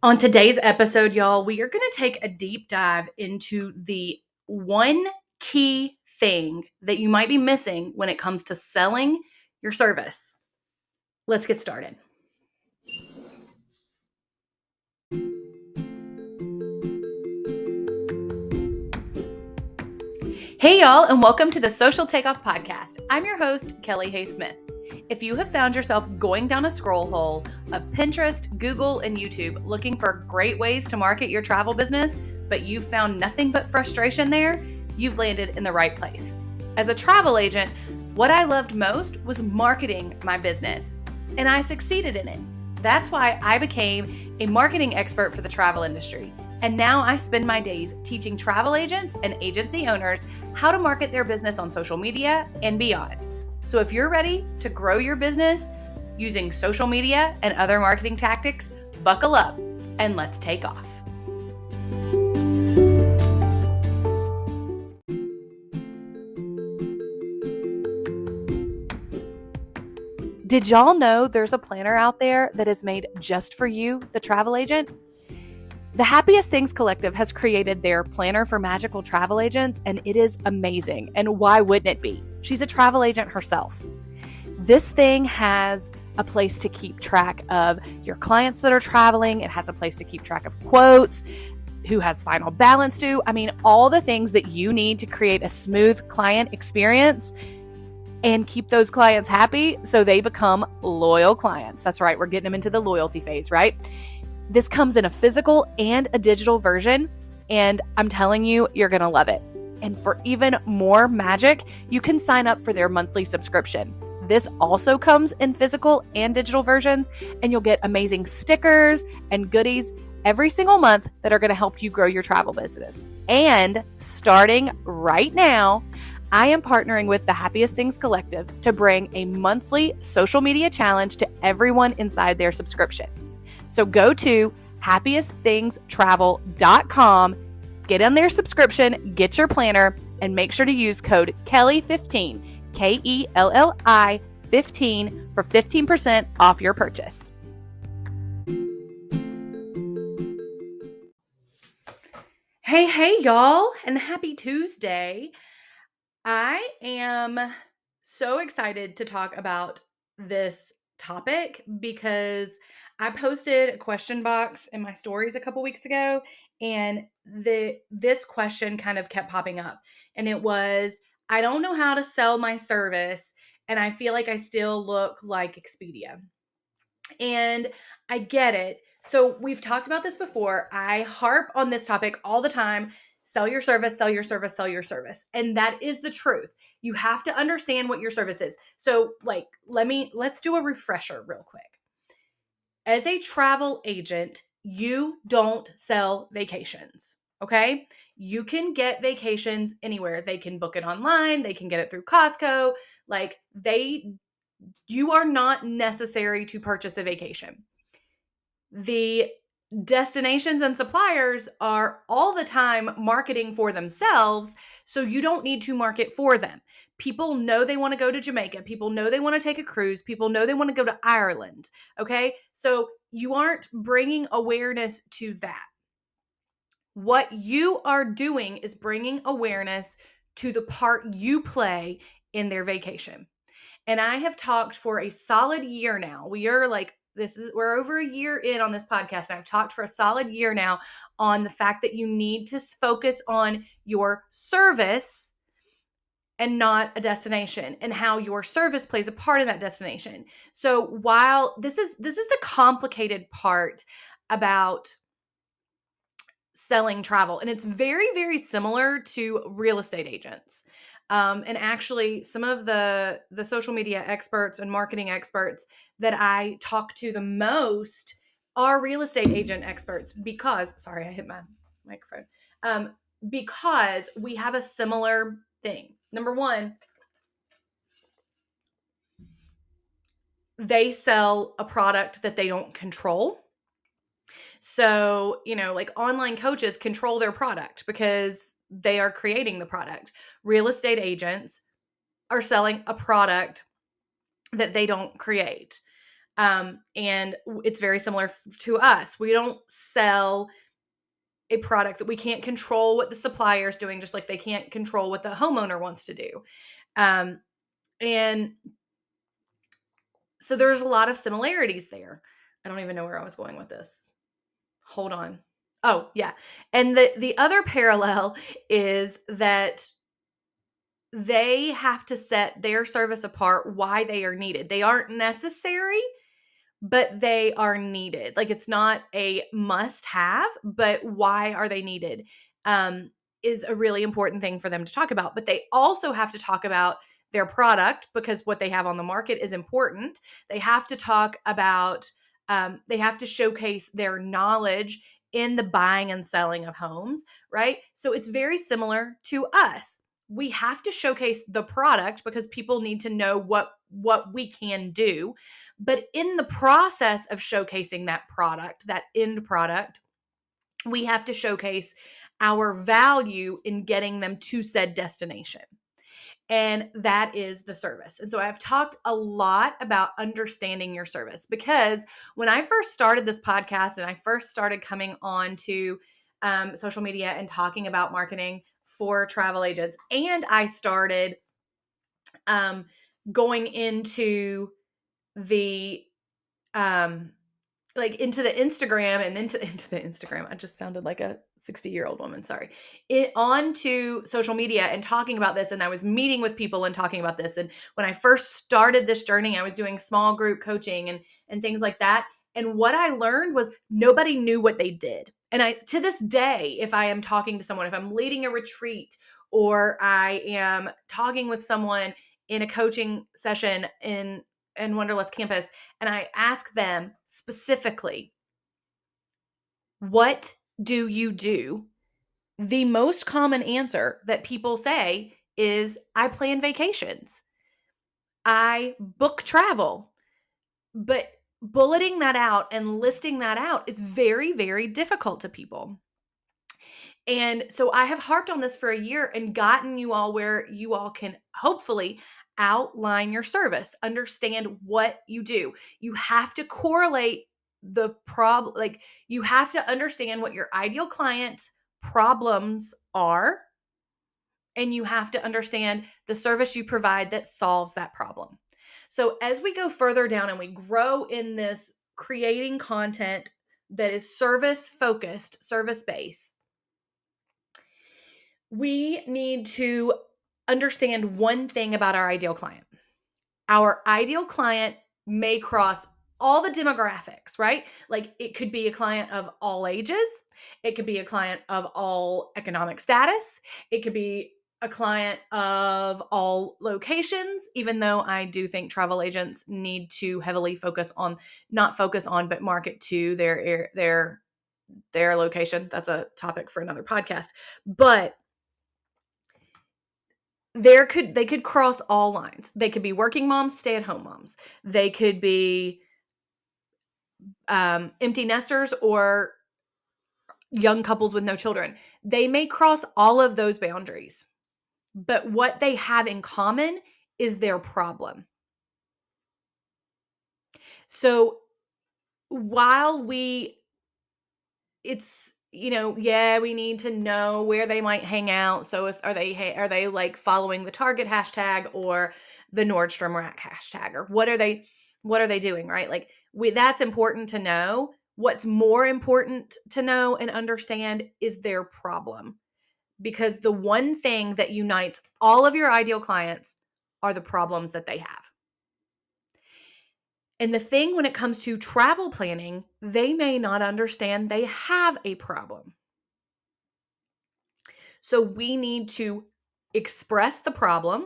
On today's episode, y'all, we are going to take a deep dive into the one key thing that you might be missing when it comes to selling your service. Let's get started. Hey, y'all, and welcome to the Social Takeoff Podcast. I'm your host, Kelli Hay-Smith. If you have found yourself going down a scroll hole of Pinterest, Google, and YouTube looking for great ways to market your travel business, but you've found nothing but frustration there, you've landed in the right place. As a travel agent, what I loved most was marketing my business, and I succeeded in it. That's why I became a marketing expert for the travel industry. And now I spend my days teaching travel agents and agency owners how to market their business on social media and beyond. So if you're ready to grow your business using social media and other marketing tactics, buckle up and let's take off. Did y'all know there's a planner out there that is made just for you, the travel agent? The Happiest Things Collective has created their planner for magical travel agents, and it is amazing. And why wouldn't it be? She's a travel agent herself. This thing has a place to keep track of your clients that are traveling. It has a place to keep track of quotes, who has final balance due. I mean, all the things that you need to create a smooth client experience and keep those clients happy so they become loyal clients. That's right. We're getting them into the loyalty phase, right? This comes in a physical and a digital version, and I'm telling you, you're going to love it. And for even more magic, you can sign up for their monthly subscription. This also comes in physical and digital versions, and you'll get amazing stickers and goodies every single month that are going to help you grow your travel business. And starting right now, I am partnering with the Happiest Things Collective to bring a monthly social media challenge to everyone inside their subscription. So go to happiestthingstravel.com, get on their subscription, get your planner, and make sure to use code KELLI15, KELLI 15 for 15% off your purchase. Hey, y'all, and happy Tuesday. I am so excited to talk about this topic because I posted a question box in my stories a couple weeks ago, and this question kind of kept popping up. And it was, I don't know how to sell my service, and I feel like I still look like Expedia. And I get it. So we've talked about this before. I harp on this topic all the time. Sell your service, sell your service, sell your service. And that is the truth. You have to understand what your service is. So let's do a refresher real quick. As a travel agent, you don't sell vacations, okay? You can get vacations anywhere. They can book it online, they can get it through Costco. You are not necessary to purchase a vacation. The destinations and suppliers are all the time marketing for themselves, so you don't need to market for them. People know they want to go to Jamaica. People know they want to take a cruise. People know they want to go to Ireland. Okay? So you aren't bringing awareness to that. What you are doing is bringing awareness to the part you play in their vacation. And I have talked for a solid year now. We're over a year in on this podcast. And I've talked for a solid year now on the fact that you need to focus on your service and not a destination, and how your service plays a part in that destination. So while this is the complicated part about selling travel, and it's very, very similar to real estate agents. And actually, some of the social media experts and marketing experts that I talk to the most are real estate agent experts because, sorry, I hit my microphone. Because we have a similar thing. Number one, they sell a product that they don't control. So, like online coaches control their product because they are creating the product. Real estate agents are selling a product that they don't create. And it's very similar to us. We don't sell a product that we can't control what the supplier is doing, just like they can't control what the homeowner wants to do. And so there's a lot of similarities there. I don't even know where I was going with this. Hold on. Oh, yeah. And the other parallel is that they have to set their service apart why they are needed. They aren't necessary, but they are needed. Like, it's not a must have, but why are they needed? Is a really important thing for them to talk about. But they also have to talk about their product, because what they have on the market is important. They have to talk about, they have to showcase their knowledge in the buying and selling of homes, right? So it's very similar to us. We have to showcase the product because people need to know what we can do. But in the process of showcasing that product, that end product, we have to showcase our value in getting them to said destination. And that is the service. And so I've talked a lot about understanding your service, because when I first started this podcast and I first started coming on to social media and talking about marketing for travel agents, and I started going into the like into the Instagram and into the Instagram. I just sounded like a 60-year-old woman. Sorry. Onto social media and talking about this. And I was meeting with people and talking about this. And when I first started this journey, I was doing small group coaching and things like that. And what I learned was nobody knew what they did. And to this day, if I am talking to someone, if I'm leading a retreat, or I am talking with someone in a coaching session in Wanderlust campus, and I ask them specifically, what do you do? The most common answer that people say is, I plan vacations. I book travel. But bulleting that out and listing that out is very, very difficult to people. And so I have harped on this for a year and gotten you all where you all can hopefully outline your service, understand what you do. You have to correlate the problem, like, you have to understand what your ideal client's problems are, and you have to understand the service you provide that solves that problem. So as we go further down and we grow in this creating content that is service focused, service based, we need to understand one thing about our ideal client. Our ideal client may cross all the demographics, right? Like, it could be a client of all ages. It could be a client of all economic status. It could be a client of all locations, even though I do think travel agents need to heavily focus on, not focus on, but market to their location. That's a topic for another podcast. But they could cross all lines. They could be working moms, stay-at-home moms. They could be empty nesters or young couples with no children. They may cross all of those boundaries, but what they have in common is their problem. So while it's, we need to know where they might hang out. So are they like following the Target hashtag or the Nordstrom Rack hashtag, or what are they doing, right? Like, that's important to know. What's more important to know and understand is their problem, because the one thing that unites all of your ideal clients are the problems that they have. And the thing when it comes to travel planning, they may not understand they have a problem. So we need to express the problem,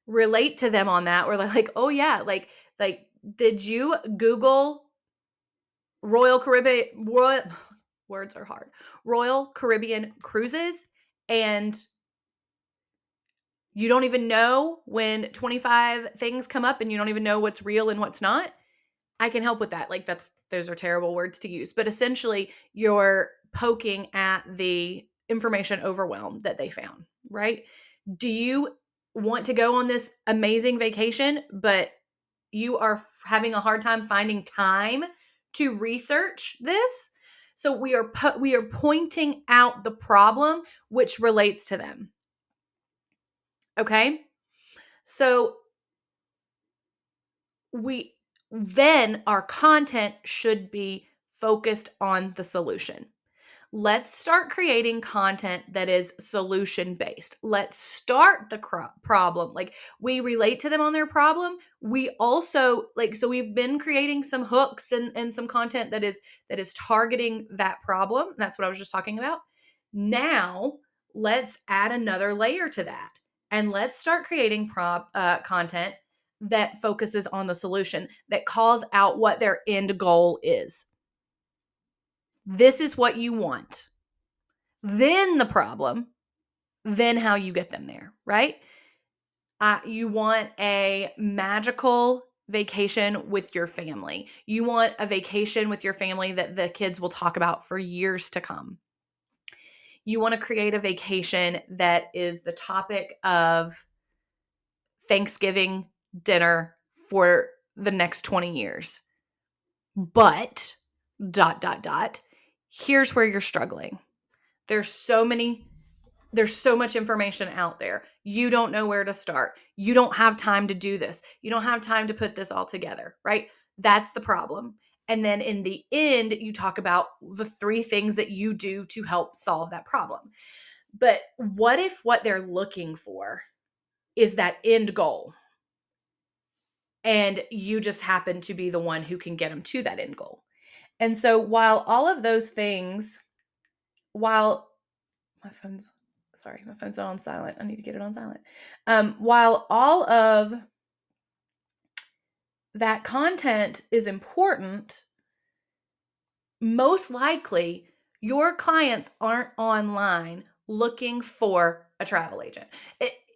relate to them on that. We're like, oh yeah, like, did you Google Royal words are hard, Royal Caribbean cruises, and you don't even know when 25 things come up and you don't even know what's real and what's not? I can help with that. Like, those are terrible words to use, but essentially you're poking at the information overwhelm that they found, right? Do you want to go on this amazing vacation, but you are having a hard time finding time to research this. So we are pointing out the problem which relates to them. Okay? So then our content should be focused on the solution. Let's start creating content that is solution based. Let's start the problem. Like, we relate to them on their problem. We also so we've been creating some hooks and some content that is targeting that problem. That's what I was just talking about. Now, let's add another layer to that. And let's start creating content that focuses on the solution, that calls out what their end goal is. This is what you want. Then the problem, then how you get them there, right? You want a magical vacation with your family. You want a vacation with your family that the kids will talk about for years to come. You want to create a vacation that is the topic of Thanksgiving dinner for the next 20 years. But, here's where you're struggling. There's so much information out there. You don't know where to start. You don't have time to do this. You don't have time to put this all together, right? That's the problem. And then in the end, you talk about the 3 things that you do to help solve that problem. But what if what they're looking for is that end goal? And you just happen to be the one who can get them to that end goal. And so while all of those things, while my phone's not on silent. I need to get it on silent. While all of that content is important, most likely your clients aren't online looking for a travel agent.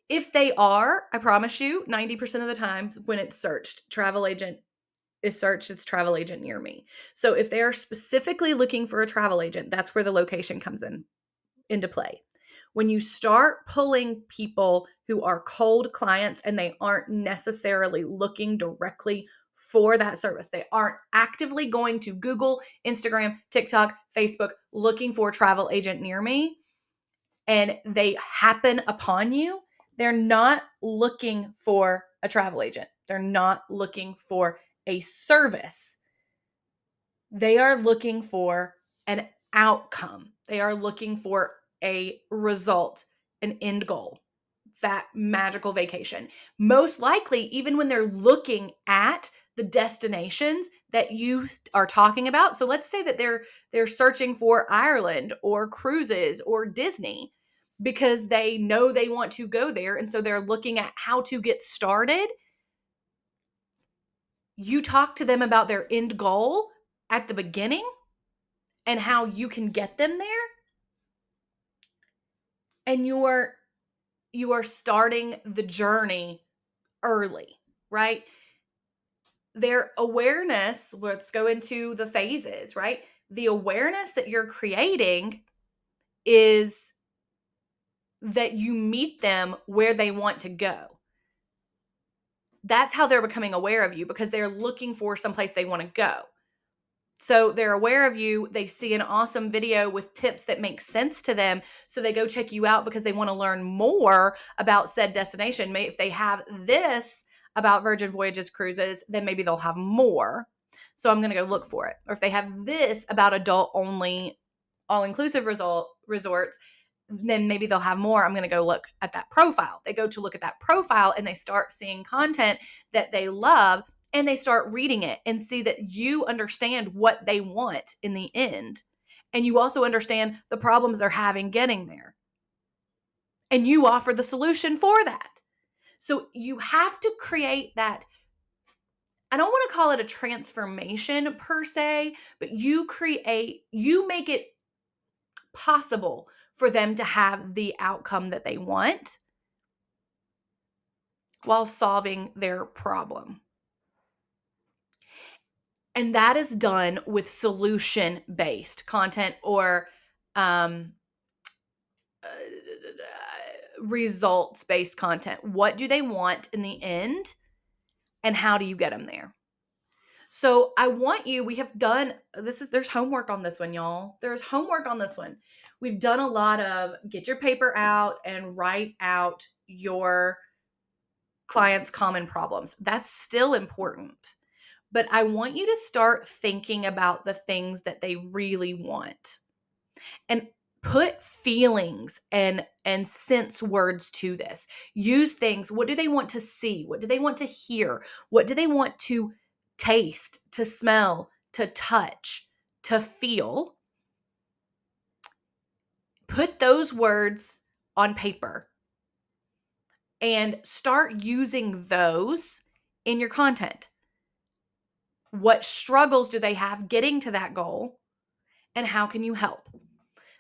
If they are, I promise you, 90% of the times when it's searched, travel agent is searched, it's travel agent near me. So if they are specifically looking for a travel agent, that's where the location comes into play. When you start pulling people who are cold clients and they aren't necessarily looking directly for that service, they aren't actively going to Google, Instagram, TikTok, Facebook looking for a travel agent near me, and they happen upon you, they're not looking for a travel agent. They're not looking for a service. They are looking for an outcome. They are looking for a result, an end goal, that magical vacation. Most likely, even when they're looking at the destinations that you are talking about. So let's say that they're searching for Ireland or cruises or Disney because they know they want to go there. And so they're looking at how to get started. You talk to them about their end goal at the beginning and how you can get them there. And you are starting the journey early, right? Their awareness, let's go into the phases, right? The awareness that you're creating is that you meet them where they want to go. That's how they're becoming aware of you, because they're looking for someplace they want to go. So they're aware of you. They see an awesome video with tips that make sense to them. So they go check you out because they want to learn more about said destination. If they have this about Virgin Voyages cruises, then maybe they'll have more. So I'm going to go look for it. Or if they have this about adult only all-inclusive resorts, then maybe they'll have more. I'm going to go look at that profile. They go to look at that profile and they start seeing content that they love. And they start reading it and see that you understand what they want in the end. And you also understand the problems they're having getting there. And you offer the solution for that. So you have to create that. I don't want to call it a transformation per se, but you make it possible for them to have the outcome that they want while solving their problem. And that is done with solution-based content or results-based content. What do they want in the end? And how do you get them there? So I want you, we have done, there's homework on this one, y'all. There's homework on this one. We've done a lot of get your paper out and write out your clients' common problems. That's still important. But I want you to start thinking about the things that they really want and put feelings and sense words to this. Use things. What do they want to see? What do they want to hear? What do they want to taste, to smell, to touch, to feel? Put those words on paper and start using those in your content. What struggles do they have getting to that goal? And how can you help?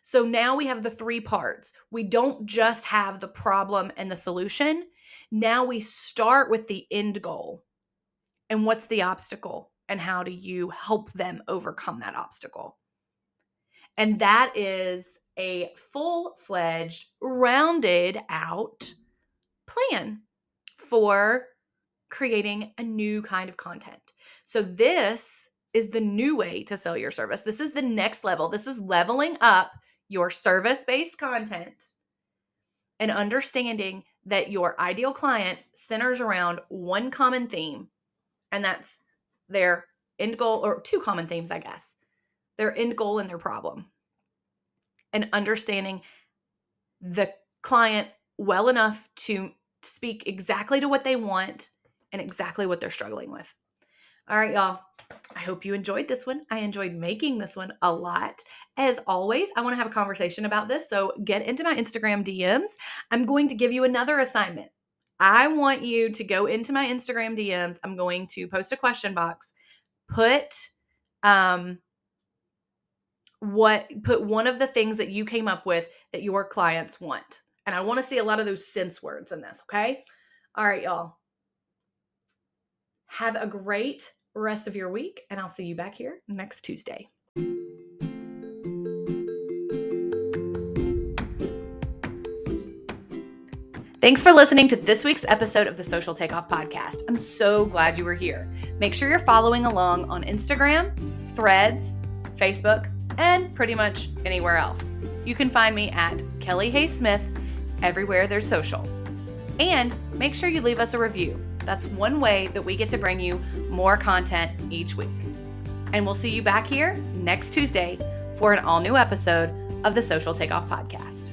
So now we have the 3 parts. We don't just have the problem and the solution. Now we start with the end goal. And what's the obstacle? And how do you help them overcome that obstacle? And that is a full-fledged, rounded out plan for creating a new kind of content. So this is the new way to sell your service. This is the next level. This is leveling up your service-based content and understanding that your ideal client centers around one common theme, and that's their end goal, or 2 common themes, I guess. Their end goal and their problem. And understanding the client well enough to speak exactly to what they want and exactly what they're struggling with. All right, y'all. I hope you enjoyed this one. I enjoyed making this one a lot. As always, I want to have a conversation about this, so get into my Instagram DMs. I'm going to give you another assignment. I want you to go into my Instagram DMs. I'm going to post a question box. Put one of the things that you came up with that your clients want. And I want to see a lot of those sense words in this, okay? All right, y'all. Have a great rest of your week, and I'll see you back here next Tuesday. Thanks for listening to this week's episode of the Social Takeoff Podcast. I'm so glad you were here. Make sure you're following along on Instagram, Threads, Facebook, and pretty much anywhere else. You can find me at Kelli Hayes Smith everywhere there's social. And make sure you leave us a review. That's one way that we get to bring you more content each week. And we'll see you back here next Tuesday for an all-new episode of the Social Takeoff Podcast.